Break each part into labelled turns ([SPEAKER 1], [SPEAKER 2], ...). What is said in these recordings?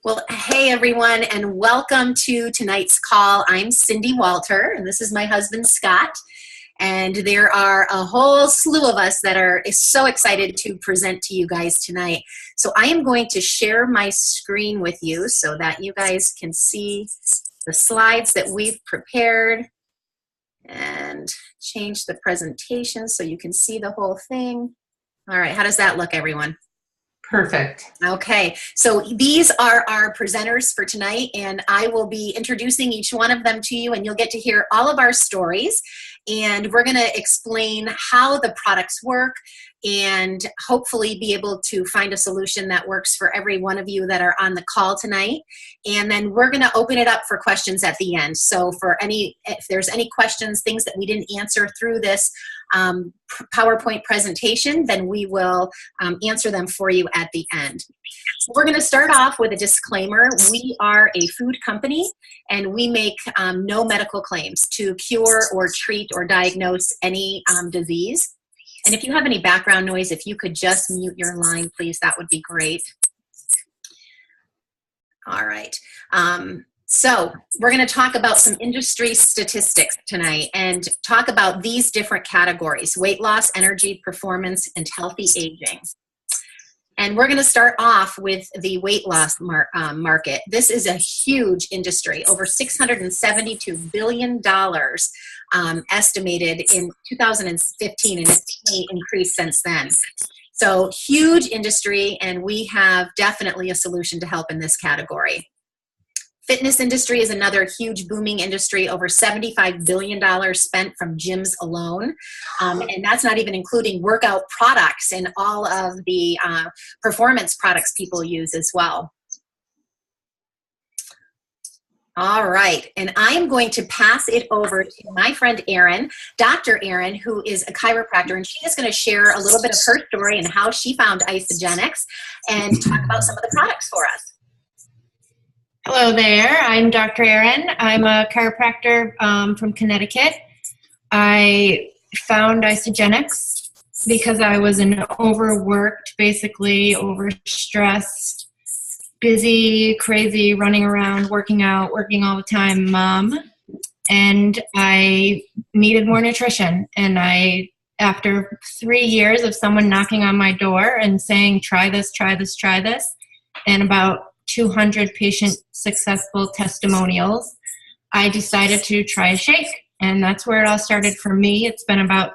[SPEAKER 1] Well, hey everyone, and welcome to tonight's call. I'm Cindy Walter, and this is my husband Scott. And there are a whole slew of us that are so excited to present to you guys tonight. So I am going to share my screen with you so that you guys can see the slides that we've prepared and change the presentation so you can see the whole thing. All right, how does that look, everyone?
[SPEAKER 2] Perfect.
[SPEAKER 1] Okay, so these are our presenters for tonight, and I will be introducing each one of them to you, and you'll get to hear all of our stories, and we're going to explain how the products work and hopefully be able to find a solution that works for every one of you that are on the call tonight. And then we're going to open it up for questions at the end. So if there's any questions, things that we didn't answer through this PowerPoint presentation, then we will answer them for you at the end. So we're going to start off with a disclaimer. We are a food company, and we make no medical claims to cure or treat or diagnose any disease. And if you have any background noise, if you could just mute your line, please, that would be great. All right. So we're going to talk about some industry statistics tonight and talk about these different categories: weight loss, energy, performance, and healthy aging. And we're going to start off with the weight loss market. This is a huge industry, over $672 billion estimated in 2015, and it's only increased since then. So huge industry, and we have definitely a solution to help in this category. Fitness industry is another huge booming industry, over $75 billion spent from gyms alone. And that's not even including workout products and all of the performance products people use as well. All right, and I'm going to pass it over to my friend Erin, Dr. Erin, who is a chiropractor, and she is going to share a little bit of her story and how she found Isagenix and talk about some of the products for us.
[SPEAKER 3] Hello there, I'm Dr. Erin. I'm a chiropractor from Connecticut. I found Isagenix because I was an overworked, basically overstressed, busy, crazy, running around, working out, working all the time mom. And I needed more nutrition. And after 3 years of someone knocking on my door and saying, try this, try this, try this, and about 200 patient successful testimonials, I decided to try a shake. And that's where it all started for me. It's been about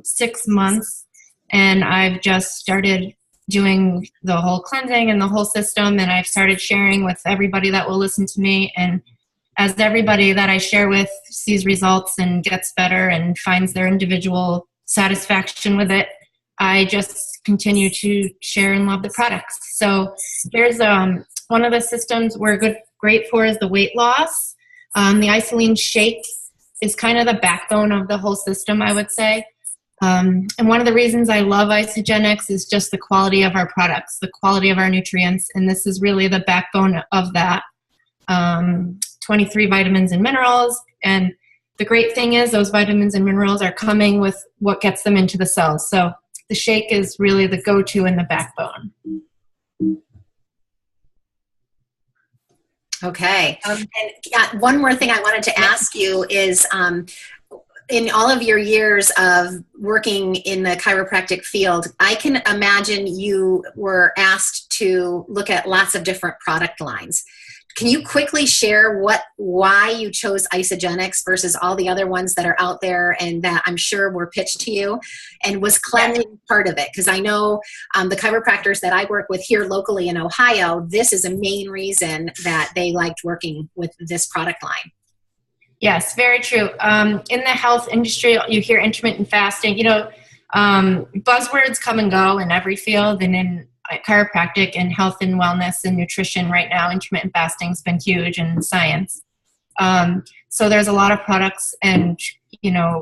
[SPEAKER 3] 6 months, and I've just started doing the whole cleansing and the whole system, and I've started sharing with everybody that will listen to me. And as everybody that I share with sees results and gets better and finds their individual satisfaction with it, I just continue to share and love the products. So there's one of the systems we're great for is the weight loss. The Isoline shake is kind of the backbone of the whole system, I would say. And one of the reasons I love Isagenix is just the quality of our products, the quality of our nutrients, and this is really the backbone of that. 23 vitamins and minerals, and the great thing is those vitamins and minerals are coming with what gets them into the cells. So the shake is really the go-to and the backbone.
[SPEAKER 1] Okay. And one more thing I wanted to ask you is, in all of your years of working in the chiropractic field, I can imagine you were asked to look at lots of different product lines. Can you quickly share why you chose Isagenix versus all the other ones that are out there and that I'm sure were pitched to you? And was cleansing part of it? Because I know the chiropractors that I work with here locally in Ohio, this is a main reason that they liked working with this product line.
[SPEAKER 3] Yes, very true. In the health industry, you hear intermittent fasting. Buzzwords come and go in every field, and in chiropractic and health and wellness and nutrition right now, intermittent fasting has been huge in science. So there's a lot of products and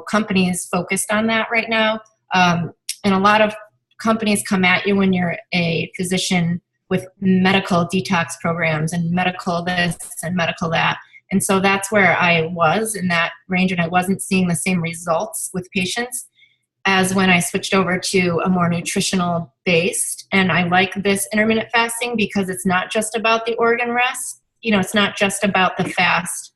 [SPEAKER 3] companies focused on that right now. And a lot of companies come at you when you're a physician with medical detox programs and medical this and medical that. And so that's where I was in that range, and I wasn't seeing the same results with patients. as when I switched over to a more nutritional based. And I like this intermittent fasting because it's not just about the organ rest. It's not just about the fast.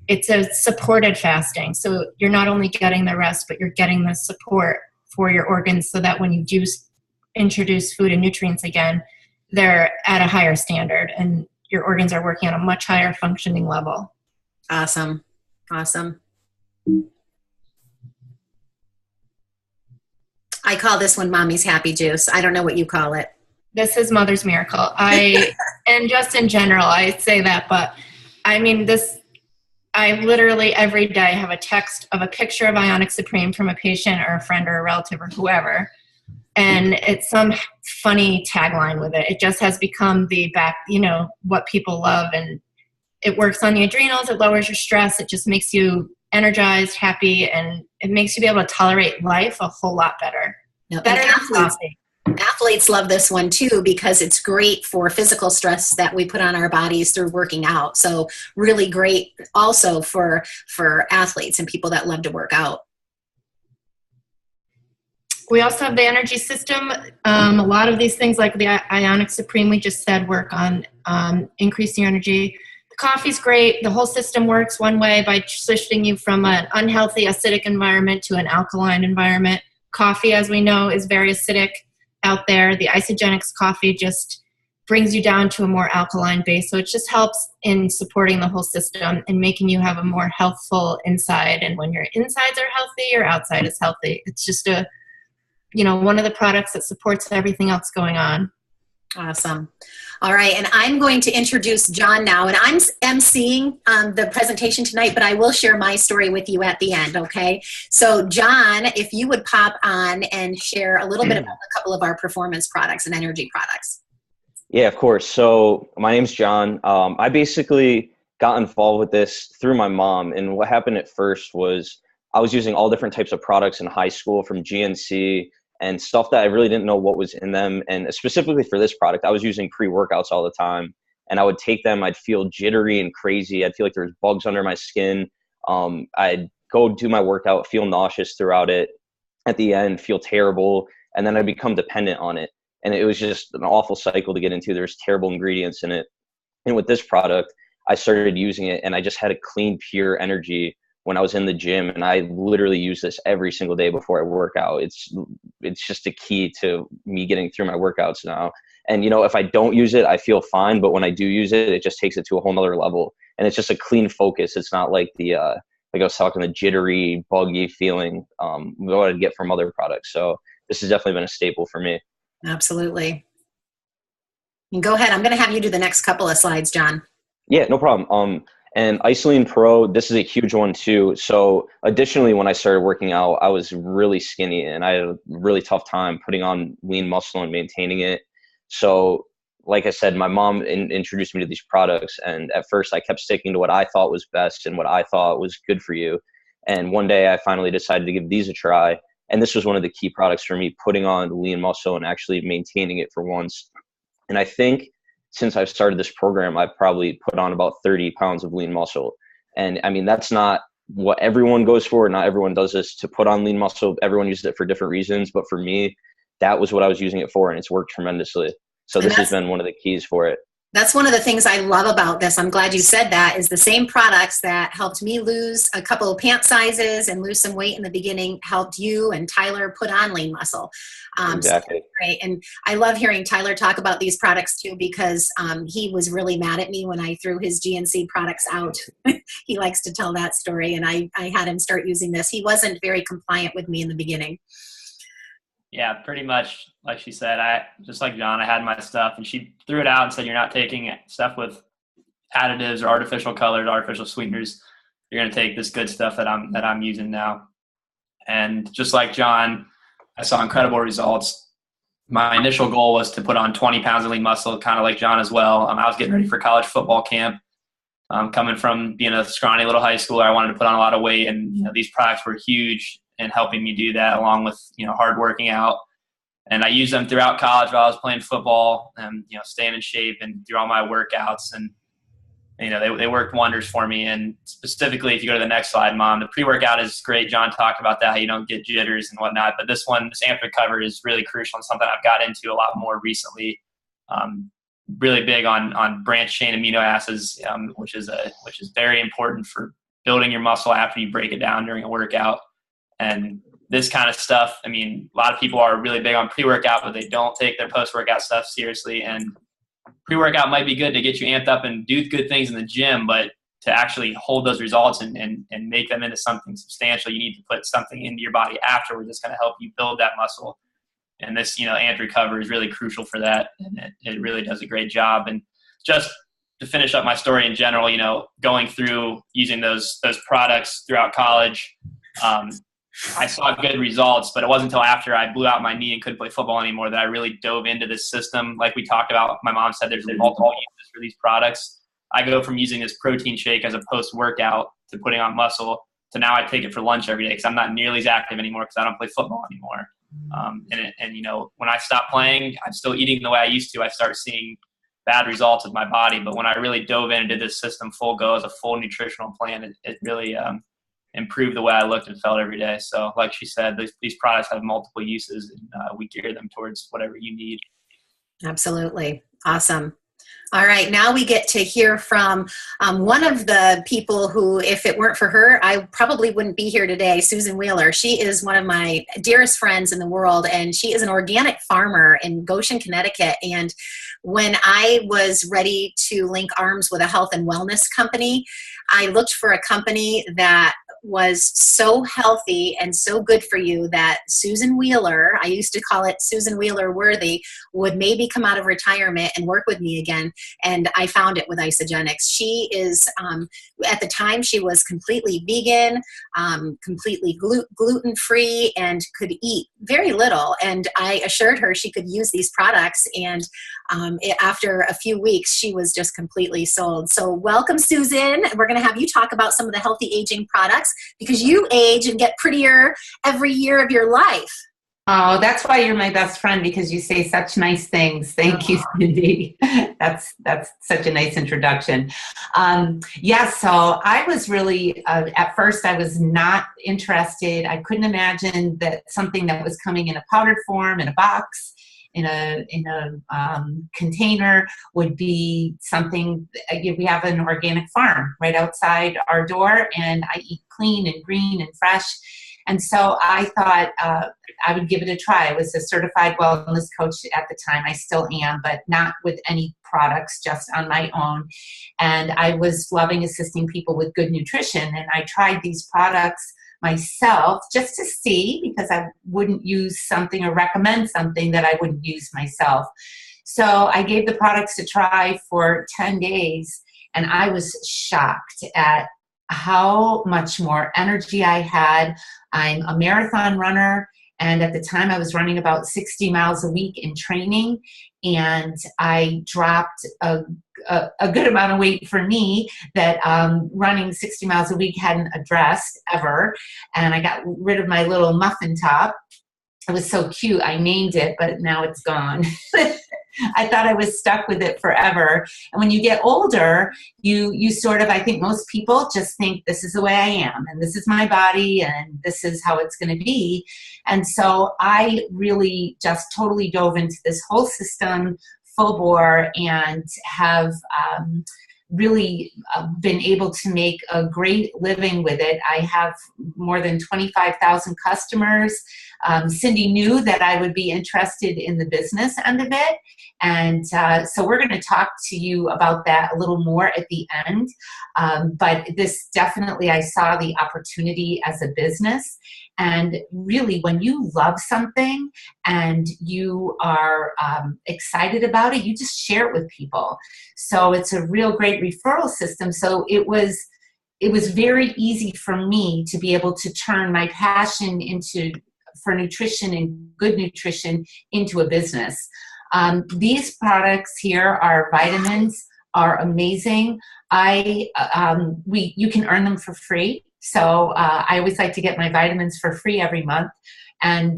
[SPEAKER 3] It's a supported fasting. So you're not only getting the rest, but you're getting the support for your organs so that when you do introduce food and nutrients again, they're at a higher standard and your organs are working on a much higher functioning level.
[SPEAKER 1] Awesome. Awesome. I call this one Mommy's Happy Juice. I don't know what you call it.
[SPEAKER 3] This is Mother's Miracle. And just in general, I say that, but I mean, I literally every day have a text of a picture of Ionic Supreme from a patient or a friend or a relative or whoever. And it's some funny tagline with it. It just has become what people love. And it works on the adrenals. It lowers your stress. It just makes you energized, happy, and it makes you be able to tolerate life a whole lot better. Better than coffee.
[SPEAKER 1] Athletes love this one too because it's great for physical stress that we put on our bodies through working out. So really great also for athletes and people that love to work out.
[SPEAKER 3] We also have the energy system. A lot of these things like the Ionic Supreme we just said work on increasing energy. The coffee's great. The whole system works one way by shifting you from an unhealthy acidic environment to an alkaline environment. Coffee, as we know, is very acidic out there. The Isogenics coffee just brings you down to a more alkaline base. So it just helps in supporting the whole system and making you have a more healthful inside. And when your insides are healthy, your outside is healthy. It's just one of the products that supports everything else going on.
[SPEAKER 1] Awesome. All right. And I'm going to introduce John now. And I'm emceeing the presentation tonight, but I will share my story with you at the end. Okay. So John, if you would pop on and share a little bit about a couple of our performance products and energy products.
[SPEAKER 2] Yeah, of course. So my name's John. I basically got involved with this through my mom. And what happened at first was I was using all different types of products in high school from GNC and stuff that I really didn't know what was in them. And specifically for this product, I was using pre-workouts all the time. And I would take them, I'd feel jittery and crazy. I'd feel like there was bugs under my skin. I'd go do my workout, feel nauseous throughout it. At the end, feel terrible. And then I'd become dependent on it. And it was just an awful cycle to get into. There's terrible ingredients in it. And with this product, I started using it and I just had a clean, pure energy when I was in the gym, and I literally use this every single day before I work out. It's just a key to me getting through my workouts now. And, if I don't use it, I feel fine. But when I do use it, it just takes it to a whole nother level. And it's just a clean focus. It's not like like I was talking, the jittery, buggy feeling what I'd get from other products. So this has definitely been a staple for me.
[SPEAKER 1] Absolutely. And go ahead. I'm going to have you do the next couple of slides, John.
[SPEAKER 2] Yeah, no problem. And Isoline Pro, this is a huge one too. So additionally, when I started working out, I was really skinny and I had a really tough time putting on lean muscle and maintaining it. So like I said, my mom introduced me to these products. And at first I kept sticking to what I thought was best and what I thought was good for you. And one day I finally decided to give these a try. And this was one of the key products for me, putting on lean muscle and actually maintaining it for once. And I think since I've started this program, I've probably put on about 30 pounds of lean muscle. And I mean, that's not what everyone goes for. Not everyone does this to put on lean muscle. Everyone uses it for different reasons. But for me, that was what I was using it for. And it's worked tremendously. So this has been one of the keys for it.
[SPEAKER 1] That's one of the things I love about this. I'm glad you said that, is the same products that helped me lose a couple of pant sizes and lose some weight in the beginning helped you and Tyler put on lean muscle.
[SPEAKER 2] Exactly.
[SPEAKER 1] So great. And I love hearing Tyler talk about these products too, because he was really mad at me when I threw his GNC products out. He likes to tell that story, and I had him start using this. He wasn't very compliant with me in the beginning.
[SPEAKER 4] Yeah, pretty much like she said. I just like John, I had my stuff and she threw it out and said, "You're not taking stuff with additives or artificial colors, artificial sweeteners. You're going to take this good stuff that I'm using now." And just like John, I saw incredible results. My initial goal was to put on 20 pounds of lean muscle, kind of like John as well. I was getting ready for college football camp. Coming from being a scrawny little high schooler, I wanted to put on a lot of weight, and these products were huge in helping me do that, along with hard working out. And I used them throughout college while I was playing football, and staying in shape and through all my workouts. And you know, they worked wonders for me. And specifically, if you go to the next slide, Mom, the pre-workout is great. John talked about that, how you don't get jitters and whatnot. But this Amp Recover is really crucial and something I've got into a lot more recently. Really big on branched chain amino acids, which is very important for building your muscle after you break it down during a workout. And this kind of stuff, I mean, a lot of people are really big on pre-workout, but they don't take their post-workout stuff seriously. And pre-workout might be good to get you amped up and do good things in the gym, but to actually hold those results and make them into something substantial, you need to put something into your body afterwards that's going to help you build that muscle. And this, Ant Recover is really crucial for that. And it really does a great job. And just to finish up my story in general, going through using those products throughout college, I saw good results, but it wasn't until after I blew out my knee and couldn't play football anymore that I really dove into this system. Like we talked about, my mom said there's multiple uses for these products. I go from using this protein shake as a post-workout to putting on muscle to now I take it for lunch every day because I'm not nearly as active anymore because I don't play football anymore. When I stop playing, I'm still eating the way I used to. I start seeing bad results with my body. But when I really dove in and did this system full go as a full nutritional plan, it really improved the way I looked and felt every day. So like she said, these products have multiple uses, and we gear them towards whatever you need.
[SPEAKER 1] Absolutely. Awesome. All right, now we get to hear from one of the people who, if it weren't for her, I probably wouldn't be here today, Susan Wheeler. She is one of my dearest friends in the world, and she is an organic farmer in Goshen, Connecticut. And when I was ready to link arms with a health and wellness company, I looked for a company that was so healthy and so good for you that Susan Wheeler, I used to call it Susan Wheeler Worthy, would maybe come out of retirement and work with me again. And I found it with Isagenix. She is, at the time, she was completely vegan, completely gluten-free, and could eat very little. And I assured her she could use these products. And after a few weeks, she was just completely sold. So welcome, Susan. We're going to have you talk about some of the healthy aging products because you age and get prettier every year of your life.
[SPEAKER 5] Oh, that's why you're my best friend, because you say such nice things. Thank you, Cindy. That's such a nice introduction. So I was really, at first I was not interested. I couldn't imagine that something that was coming in a powdered form, in a box, in a container would be something. We have an organic farm right outside our door, and I eat clean and green and fresh. And so I thought I would give it a try. I was a certified wellness coach at the time. I still am, but not with any products, just on my own. And I was loving assisting people with good nutrition. And I tried these products myself just to see, because I wouldn't use something or recommend something that I wouldn't use myself. So I gave the products a try for 10 days, and I was shocked at how much more energy I had. I'm a marathon runner, and at the time I was running about 60 miles a week in training, and I dropped a good amount of weight for me that running 60 miles a week hadn't addressed ever. And I got rid of my little muffin top. It was so cute. I named it, but now it's gone. I thought I was stuck with it forever. And when you get older, you sort of, I think most people just think this is the way I am, and this is my body, and this is how it's going to be. And so I really just totally dove into this whole system full bore, and have really been able to make a great living with it. I have more than 25,000 customers. Cindy knew that I would be interested in the business end of it. And so we're going to talk to you about that a little more at the end. But this definitely, I saw the opportunity as a business. And really, when you love something and you are excited about it, you just share it with people. So it's a real great referral system. So it was very easy for me to be able to turn my passion for nutrition and good nutrition into a business. These products here, our vitamins, are amazing. You can earn them for free. So I always like to get my vitamins for free every month, and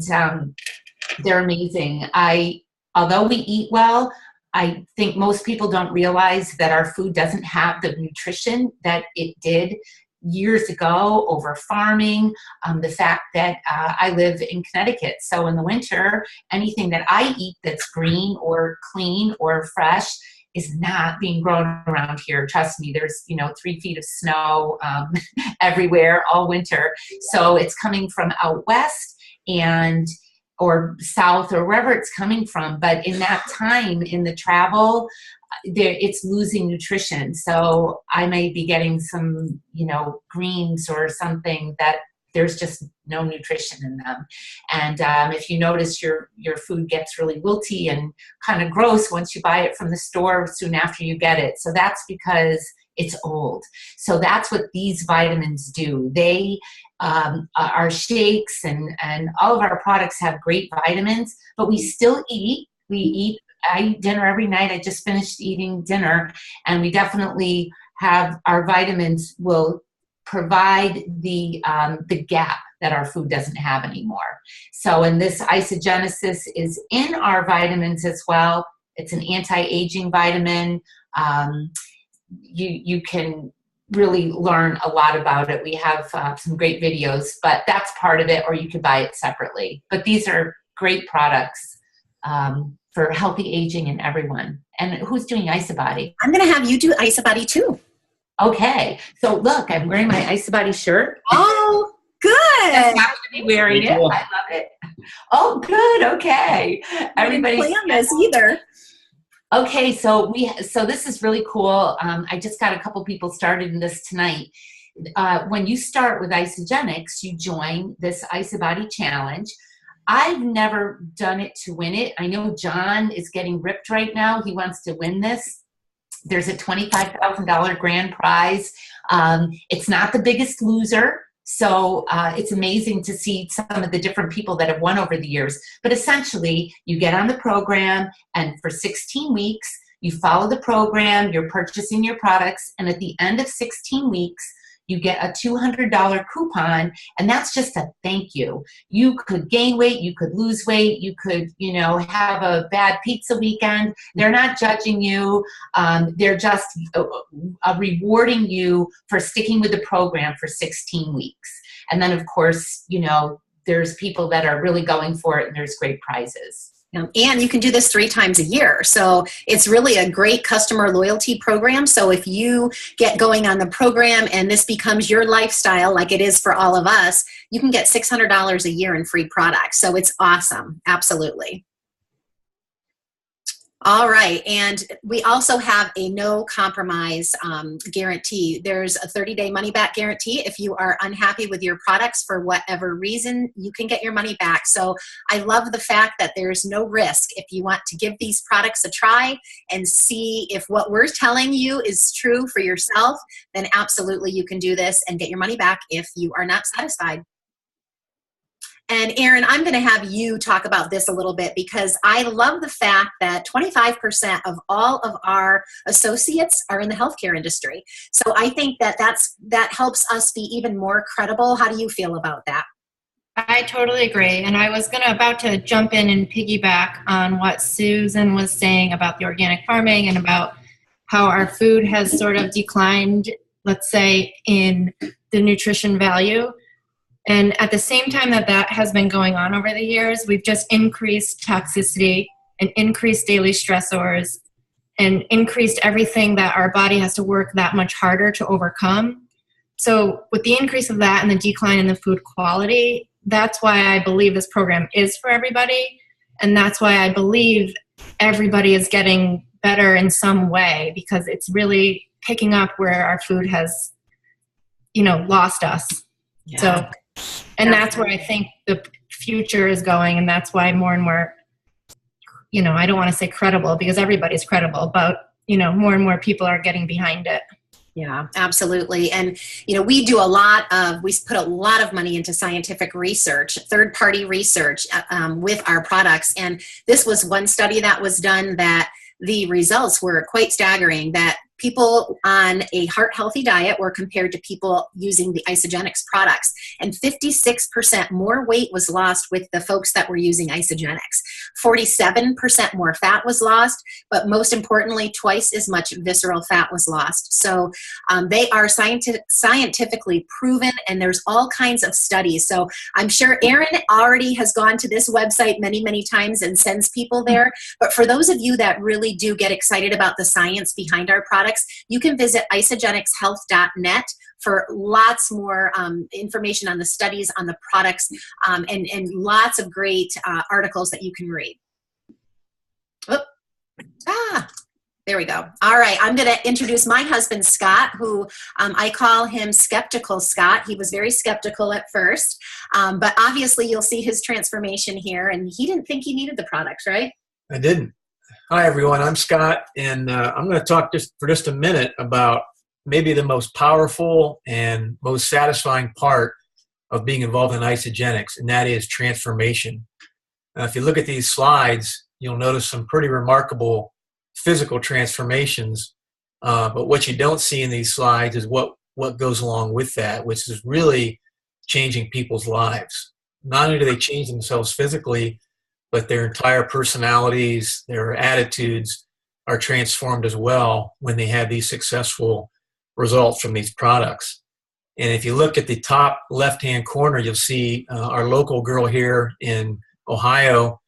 [SPEAKER 5] they're amazing. Although we eat well, I think most people don't realize that our food doesn't have the nutrition that it did years ago over farming. The fact that I live in Connecticut, so in the winter, anything that I eat that's green or clean or fresh is not being grown around here. Trust me, there's 3 feet of snow everywhere all winter. So it's coming from out west or south or wherever it's coming from. But in that time in the travel, it's losing nutrition. So I may be getting some, greens or something that there's just no nutrition in them. And if you notice your food gets really wilty and kind of gross once you buy it from the store soon after you get it. So that's because it's old. So that's what these vitamins do. They our shakes and all of our products have great vitamins, but we still eat. I eat dinner every night. I just finished eating dinner, and we definitely have our vitamins will provide the gap that our food doesn't have anymore. So, and this isogenesis is in our vitamins as well. It's an anti-aging vitamin. You can really learn a lot about it. We have some great videos, but that's part of it, or you could buy it separately. But these are great products for healthy aging in everyone. And who's doing Isobody?
[SPEAKER 1] I'm going to have you do Isobody too.
[SPEAKER 5] Okay. So look, I'm wearing my Isobody shirt.
[SPEAKER 1] Oh, good.
[SPEAKER 5] I happen to be wearing it. I love it. Oh, good. Okay. Everybody
[SPEAKER 1] didn't plan this either.
[SPEAKER 5] Okay, so this is really cool. I just got a couple people started in this tonight. When you start with Isogenics, you join this Isobody challenge. I've never done it to win it. I know John is getting ripped right now. He wants to win this. There's a $25,000 grand prize. It's not the Biggest Loser. So it's amazing to see some of the different people that have won over the years. But essentially, you get on the program, and for 16 weeks, you follow the program, you're purchasing your products, and at the end of 16 weeks, you get a $200 coupon, and that's just a thank you. You could gain weight, you could lose weight, you could, have a bad pizza weekend. They're not judging you. They're just rewarding you for sticking with the program for 16 weeks. And then, of course, there's people that are really going for it, and there's great prizes.
[SPEAKER 1] And you can do this 3 times a year. So it's really a great customer loyalty program. So if you get going on the program and this becomes your lifestyle, like it is for all of us, you can get $600 a year in free products. So it's awesome. Absolutely. All right. And we also have a no compromise guarantee. There's a 30-day money back guarantee. If you are unhappy with your products for whatever reason, you can get your money back. So I love the fact that there's no risk. If you want to give these products a try and see if what we're telling you is true for yourself, then absolutely you can do this and get your money back if you are not satisfied. And Erin, I'm going to have you talk about this a little bit, because I love the fact that 25% of all of our associates are in the healthcare industry. So I think that helps us be even more credible. How do you feel about that?
[SPEAKER 3] I totally agree. And I was about to jump in and piggyback on what Susan was saying about the organic farming and about how our food has sort of declined, let's say, in the nutrition value. And at the same time that has been going on over the years, we've just increased toxicity and increased daily stressors and increased everything that our body has to work that much harder to overcome. So with the increase of that and the decline in the food quality, that's why I believe this program is for everybody. And that's why I believe everybody is getting better in some way, because it's really picking up where our food has, lost us. Yeah. And that's where I think the future is going, and that's why more and more, I don't want to say credible, because everybody's credible, but, more and more people are getting behind it.
[SPEAKER 1] Yeah, absolutely. And, we put a lot of money into scientific research, third-party research with our products. And this was one study that was done that the results were quite staggering, that people on a heart healthy diet were compared to people using the Isagenix products. And 56% more weight was lost with the folks that were using Isagenix. 47% more fat was lost, but most importantly, twice as much visceral fat was lost. So they are scientifically proven, and there's all kinds of studies. So I'm sure Erin already has gone to this website many, many times and sends people there. But for those of you that really do get excited about the science behind our products, you can visit isagenixhealth.net for lots more information on the studies, on the products, and lots of great articles that you can read. There we go. All right, I'm going to introduce my husband, Scott, who I call him Skeptical Scott. He was very skeptical at first, but obviously you'll see his transformation here, and he didn't think he needed the products, right?
[SPEAKER 6] I didn't. Hi, everyone. I'm Scott, and I'm going to talk for just a minute about maybe the most powerful and most satisfying part of being involved in Isagenix, and that is transformation. If you look at these slides, you'll notice some pretty remarkable physical transformations, but what you don't see in these slides is what goes along with that, which is really changing people's lives. Not only do they change themselves physically, but their entire personalities, their attitudes are transformed as well when they have these successful results from these products. And if you look at the top left-hand corner, you'll see our local girl here in Ohio,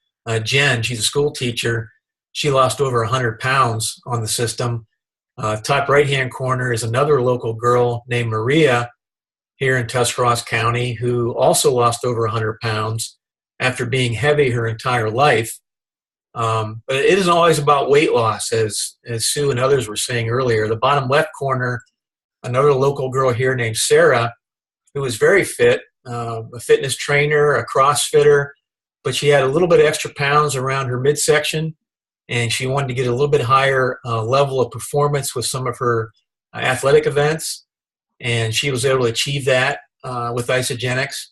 [SPEAKER 6] Jen. She's a school teacher. She lost over 100 pounds on the system. Top right-hand corner is another local girl named Maria here in Tuscarawas County who also lost over 100 pounds after being heavy her entire life. But it isn't always about weight loss, as Sue and others were saying earlier. The bottom left corner, another local girl here named Sarah, who was very fit, a fitness trainer, a CrossFitter, but she had a little bit of extra pounds around her midsection, and she wanted to get a little bit higher level of performance with some of her athletic events, and she was able to achieve that with Isagenix.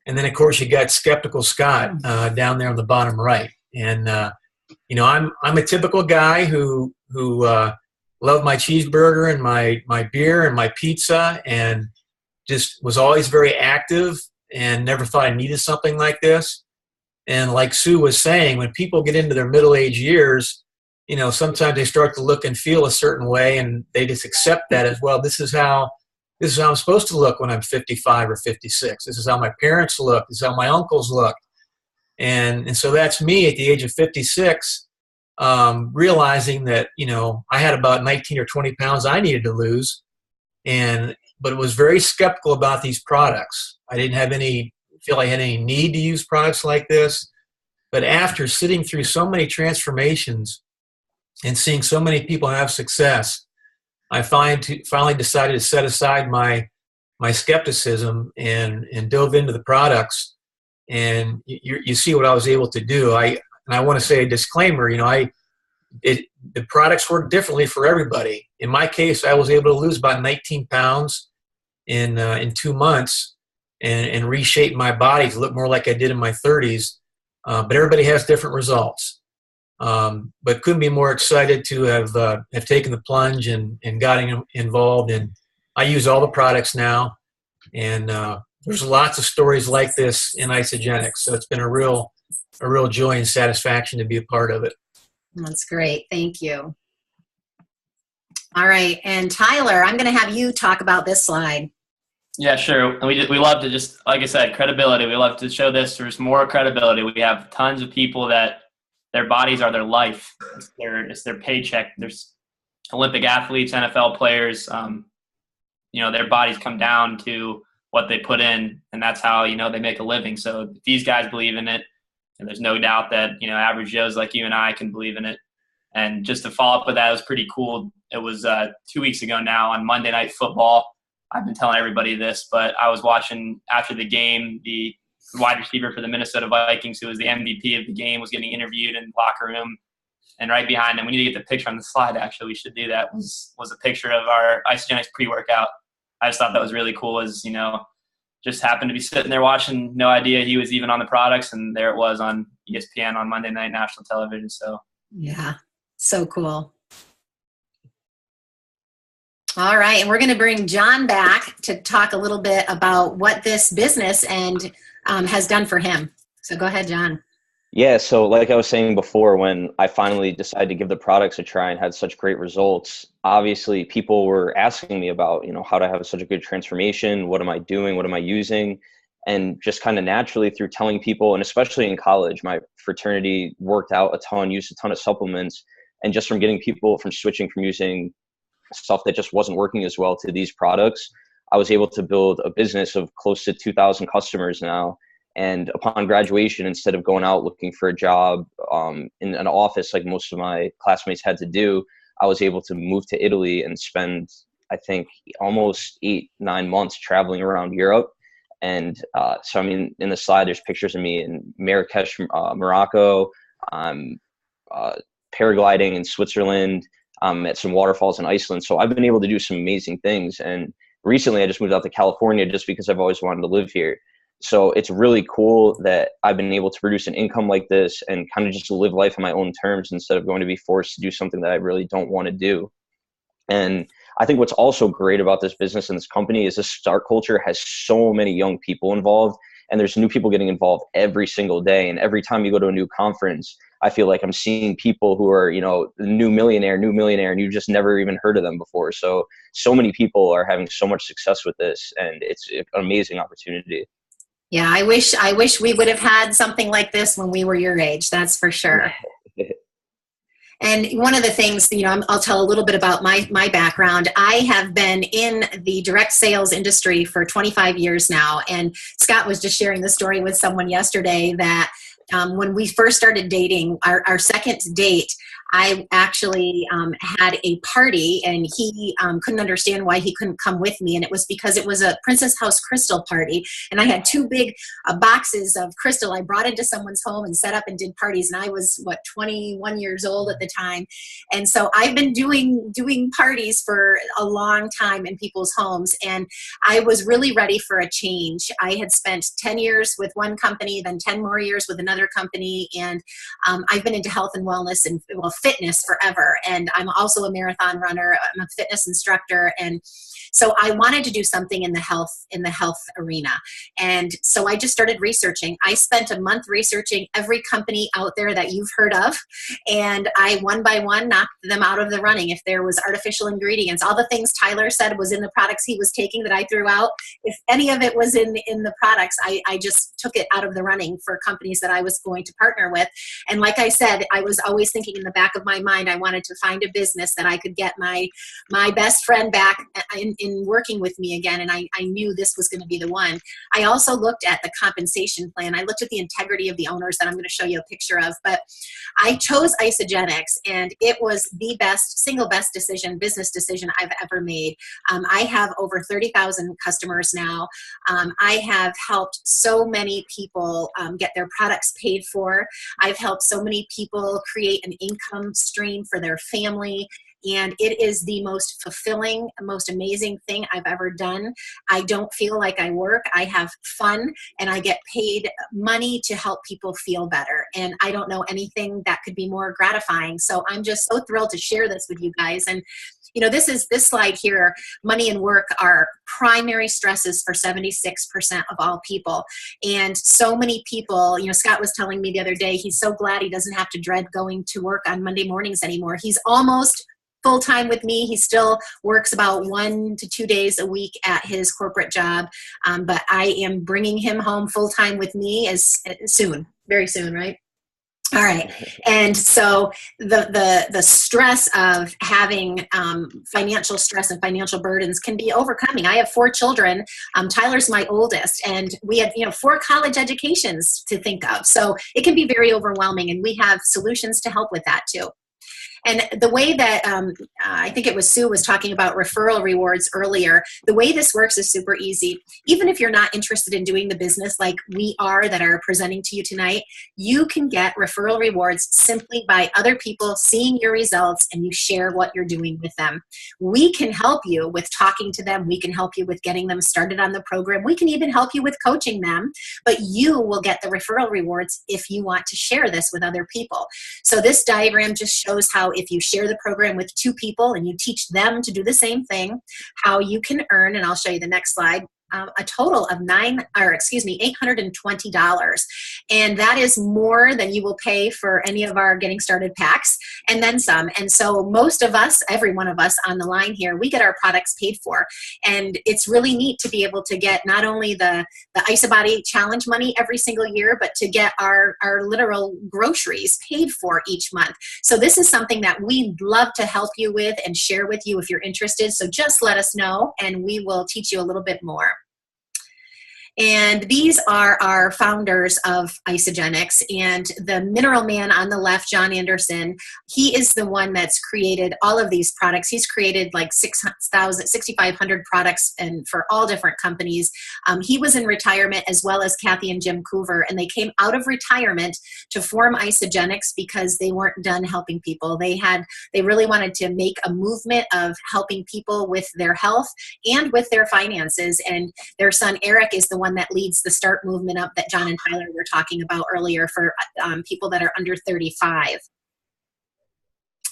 [SPEAKER 6] And then, of course, you got Skeptical Scott down there on the bottom right. And I'm a typical guy who loved my cheeseburger and my beer and my pizza, and just was always very active and never thought I needed something like this. And like Sue was saying, when people get into their middle-age years, sometimes they start to look and feel a certain way, and they just accept that as well. This is how I'm supposed to look when I'm 55 or 56. This is how my parents look. This is how my uncles look. And so that's me at the age of 56, realizing that, I had about 19 or 20 pounds I needed to lose, but was very skeptical about these products. I didn't feel I had any need to use products like this. But after sitting through so many transformations and seeing so many people have success, I finally decided to set aside my skepticism and dove into the products. And you see what I was able to do. I want to say a disclaimer. The products work differently for everybody. In my case, I was able to lose about 19 pounds in 2 months and reshape my body to look more like I did in my 30s. But everybody has different results. But couldn't be more excited to have taken the plunge and gotten involved. And I use all the products now. And there's lots of stories like this in Isagenix. So it's been a real joy and satisfaction to be a part of it.
[SPEAKER 1] That's great. Thank you. All right. And Tyler, I'm going to have you talk about this slide.
[SPEAKER 4] Yeah, sure. We love to just, like I said, credibility. We love to show this. There's more credibility. We have tons of people that their bodies are their life. It's their paycheck. There's Olympic athletes, NFL players. Their bodies come down to what they put in, and that's how they make a living. So if these guys believe in it, and there's no doubt that average Joes like you and I can believe in it. And just to follow up with that, it was pretty cool. It was 2 weeks ago now on Monday Night Football. I've been telling everybody this, but I was watching after the game, the wide receiver for the Minnesota Vikings, who was the MVP of the game, was getting interviewed in the locker room. And right behind him, we need to get the picture on the slide, actually. We should do that, was a picture of our Isagenix pre-workout. I just thought that was really cool, just happened to be sitting there watching, no idea he was even on the products, and there it was on ESPN on Monday night national television. So
[SPEAKER 1] yeah, so cool. All right, and we're going to bring John back to talk a little bit about what this business and has done for him. So go ahead, John.
[SPEAKER 2] Yeah, so like I was saying before, when I finally decided to give the products a try and had such great results, obviously people were asking me about, how to have such a good transformation. What am I doing? What am I using? And just kind of naturally through telling people, and especially in college, my fraternity worked out a ton, used a ton of supplements, and just from getting people from switching from using stuff that just wasn't working as well to these products, I was able to build a business of close to 2,000 customers now. And upon graduation, instead of going out looking for a job in an office like most of my classmates had to do, I was able to move to Italy and spend, I think, almost 8-9 months traveling around Europe. And so, I mean, in the slide, there's pictures of me in Marrakesh, Morocco, paragliding in Switzerland, at some waterfalls in Iceland. So I've been able to do some amazing things. And recently I just moved out to California just because I've always wanted to live here. So it's really cool that I've been able to produce an income like this and kind of just live life on my own terms instead of going to be forced to do something that I really don't want to do. And I think what's also great about this business and this company is this start culture has so many young people involved, and there's new people getting involved every single day. And every time you go to a new conference, I feel like I'm seeing people who are, new millionaire, and you just never even heard of them before. So many people are having so much success with this, and it's an amazing opportunity.
[SPEAKER 1] Yeah, I wish we would have had something like this when we were your age. That's for sure. And one of the things, I'll tell a little bit about my background. I have been in the direct sales industry for 25 years now. And Scott was just sharing the story with someone yesterday that when we first started dating, our second date, I actually had a party, and he couldn't understand why he couldn't come with me. And it was because it was a Princess House crystal party. And I had 2 big boxes of crystal I brought into someone's home and set up and did parties. And I was, 21 years old at the time. And so I've been doing parties for a long time in people's homes. And I was really ready for a change. I had spent 10 years with one company, then 10 more years with another company. And I've been into health and wellness and fitness forever. And I'm also a marathon runner. I'm a fitness instructor. And so I wanted to do something in the health arena. And so I just started researching. I spent a month researching every company out there that you've heard of. And I, one by one, knocked them out of the running. If there was artificial ingredients, all the things Tyler said was in the products he was taking that I threw out, if any of it was in the products, I just took it out of the running for companies that I was going to partner with. And like I said, I was always thinking in the back of my mind, I wanted to find a business that I could get my best friend back in working with me again. And I knew this was going to be the one. I also looked at the compensation plan. I looked at the integrity of the owners that I'm going to show you a picture of, but I chose Isagenix, and it was the single best business decision I've ever made. I have over 30,000 customers now. I have helped so many people get their products paid for. I've helped so many people create an income stream for their family. And it is the most fulfilling, most amazing thing I've ever done. I don't feel like I work. I have fun, and I get paid money to help people feel better. And I don't know anything that could be more gratifying. So I'm just so thrilled to share this with you guys. And this slide here, money and work are primary stresses for 76% of all people. And so many people, Scott was telling me the other day, he's so glad he doesn't have to dread going to work on Monday mornings anymore. He's almost full-time with me. He still works about 1 to 2 days a week at his corporate job. But I am bringing him home full-time with me very soon, right? All right. And so the stress of having financial stress and financial burdens can be overcoming. I have 4 children. Tyler's my oldest, and we have 4 college educations to think of. So it can be very overwhelming, and we have solutions to help with that too. And the way that I think it was Sue was talking about referral rewards earlier, the way this works is super easy. Even if you're not interested in doing the business like we are that are presenting to you tonight, you can get referral rewards simply by other people seeing your results and you share what you're doing with them. We can help you with talking to them. We can help you with getting them started on the program. We can even help you with coaching them, but you will get the referral rewards if you want to share this with other people. So this diagram just shows how how if you share the program with 2 people and you teach them to do the same thing, how you can earn, and I'll show you the next slide, a total of $820. And that is more than you will pay for any of our getting started packs, and then some. And so most of us, every one of us on the line here, we get our products paid for. And it's really neat to be able to get not only the IsaBody challenge money every single year, but to get our literal groceries paid for each month. So this is something that we'd love to help you with and share with you if you're interested. So just let us know and we will teach you a little bit more. And these are our founders of Isagenix. And the mineral man on the left, John Anderson, he is the one that's created all of these products. He's created like 6,500 products and for all different companies. He was in retirement, as well as Kathy and Jim Coover, and they came out of retirement to form Isagenix because they weren't done helping people. They really wanted to make a movement of helping people with their health and with their finances. And their son Eric is the one that leads the START movement up that John and Tyler were talking about earlier for people that are under 35.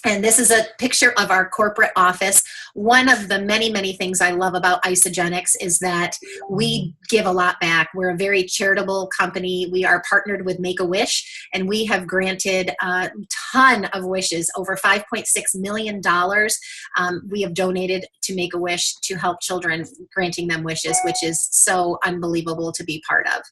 [SPEAKER 1] And this is a picture of our corporate office. One of the many, many things I love about Isagenix is that we give a lot back. We're a very charitable company. We are partnered with Make-A-Wish, and we have granted a ton of wishes, over $5.6 million. We have donated to Make-A-Wish to help children, granting them wishes, which is so unbelievable to be part of.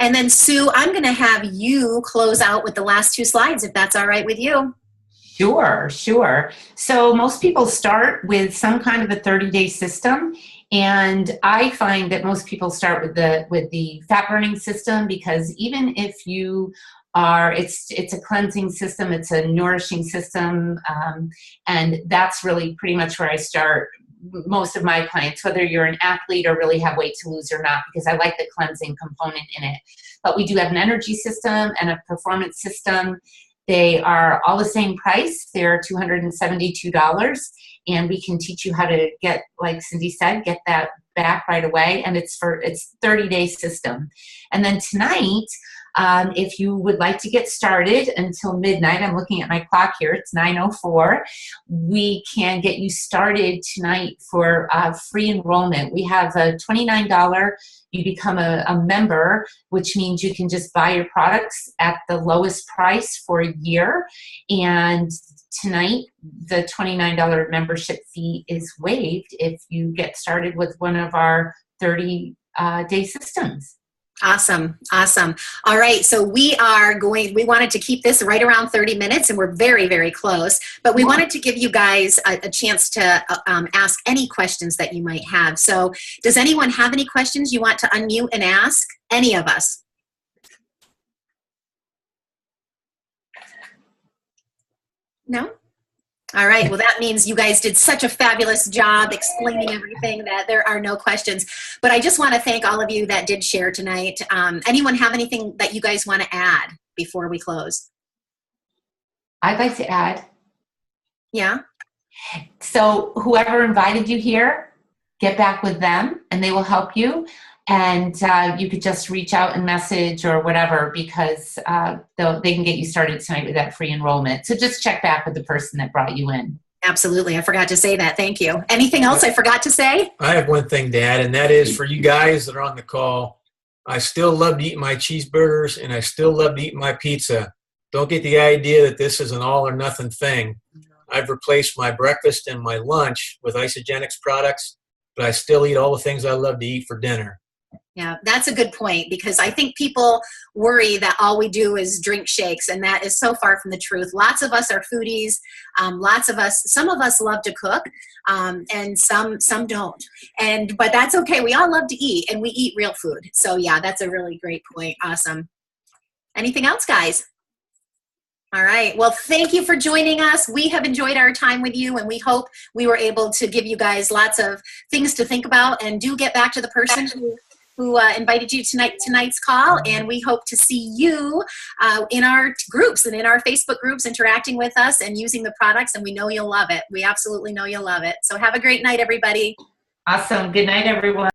[SPEAKER 1] And then, Sue, I'm going to have you close out with the last 2 slides, if that's all right with you.
[SPEAKER 5] Sure, sure. So most people start with some kind of a 30-day system, and I find that most people start with the fat burning system, because even if you are, it's a cleansing system, it's a nourishing system, and that's really pretty much where I start most of my clients, whether you're an athlete or really have weight to lose or not, because I like the cleansing component in it. But we do have an energy system and a performance system. They are all the same price. They're $272, and we can teach you how to get, like Cindy said, get that back right away. And it's 30-day system. And then tonight, if you would like to get started until midnight, I'm looking at my clock here, it's 9:04, we can get you started tonight for free enrollment. We have a $29, you become a member, which means you can just buy your products at the lowest price for a year. And tonight, the $29 membership fee is waived if you get started with one of our 30-day systems.
[SPEAKER 1] Awesome. Awesome. All right. So we wanted to keep this right around 30 minutes, and we're very, very close, but we wanted to give you guys a chance to ask any questions that you might have. So does anyone have any questions you want to unmute and ask any of us? No? All right. Well, that means you guys did such a fabulous job explaining everything that there are no questions. But I just want to thank all of you that did share tonight. Anyone have anything that you guys want to add before we close?
[SPEAKER 5] I'd like to add.
[SPEAKER 1] Yeah.
[SPEAKER 5] So whoever invited you here, get back with them and they will help you. And you could just reach out and message or whatever, because they can get you started tonight with that free enrollment. So just check back with the person that brought you in.
[SPEAKER 1] Absolutely. I forgot to say that. Thank you. Anything else I forgot to say?
[SPEAKER 6] I have one thing to add, and that is for you guys that are on the call, I still love to eat my cheeseburgers and I still love to eat my pizza. Don't get the idea that this is an all or nothing thing. I've replaced my breakfast and my lunch with Isagenix products, but I still eat all the things I love to eat for dinner.
[SPEAKER 1] Yeah, that's a good point, because I think people worry that all we do is drink shakes, and that is so far from the truth. Lots of us are foodies. Some of us love to cook, and some don't. But that's okay. We all love to eat, and we eat real food. So yeah, that's a really great point. Awesome. Anything else, guys? All right. Well, thank you for joining us. We have enjoyed our time with you, and we hope we were able to give you guys lots of things to think about. And do get back to the person who invited you to tonight's call, and we hope to see you in our groups and in our Facebook groups, interacting with us and using the products, and we know you'll love it. We absolutely know you'll love it. So have a great night, everybody.
[SPEAKER 5] Awesome. Good night, everyone.